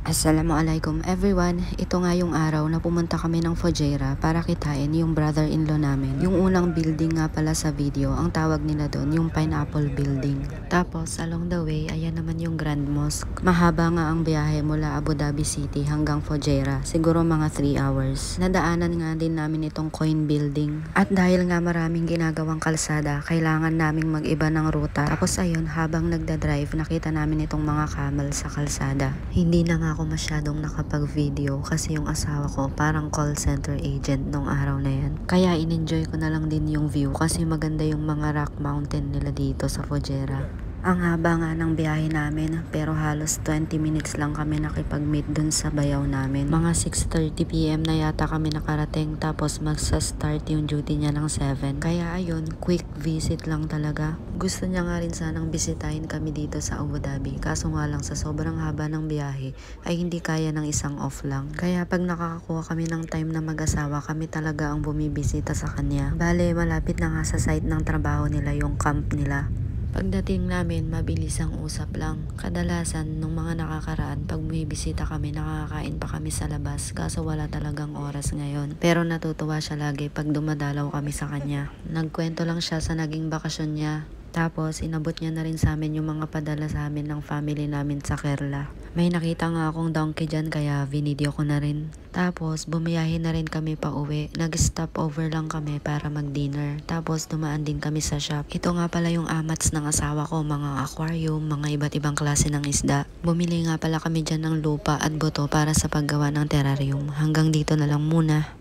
Assalamualaikum everyone. Ito nga yung araw na pumunta kami ng Fujairah para kitain yung brother-in-law namin. Yung unang building nga pala sa video, ang tawag nila doon yung Pineapple Building. Tapos along the way, ayan naman yung Grand Mosque. Mahaba nga ang biyahe mula Abu Dhabi City hanggang Fujairah. Siguro mga 3 hours. Nadaanan nga din namin itong Coin Building. At dahil nga maraming ginagawang kalsada, kailangan naming mag-iba ng ruta. Tapos ayun, habang nagda-drive, nakita namin itong mga camel sa kalsada. Hindi na nga ako masyadong nakapag-video kasi yung asawa ko parang call center agent nung araw na yan. Kaya in-enjoy ko na lang din yung view kasi maganda yung mga rock mountain nila dito sa Fujairah. Ang haba nga ng biyahe namin pero halos 20 minutes lang kami nakipag-meet dun sa bayaw namin. Mga 6:30 PM na yata kami nakarating tapos magsa-start yung duty niya ng 7. Kaya ayun, quick visit lang talaga. Gusto niya nga rin sanang bisitahin kami dito sa Abu Dhabi kaso nga lang sa sobrang haba ng biyahe ay hindi kaya ng isang off lang. Kaya pag nakakakuha kami ng time na mag-asawa, kami talaga ang bumibisita sa kanya. Bale, malapit na nga sa site ng trabaho nila yung camp nila. Pagdating namin, mabilis ang usap lang. Kadalasan, nung mga nakakaraan, pag bumibisita kami, nakakain pa kami sa labas. Kaso wala talagang oras ngayon. Pero natutuwa siya lagi pag dumadalaw kami sa kanya. Nagkwento lang siya sa naging bakasyon niya. Tapos, inabot niya na rin sa amin yung mga padala sa amin ng family namin sa Kerala. May nakita nga akong donkey dyan kaya video ko na rin. Tapos, bumiyahe na rin kami pa uwi. Nag-stop over lang kami para mag-dinner. Tapos, dumaan din kami sa shop. Ito nga pala yung amats ng asawa ko, mga aquarium, mga iba't ibang klase ng isda. Bumili nga pala kami dyan ng lupa at buto para sa paggawa ng terrarium. Hanggang dito na lang muna.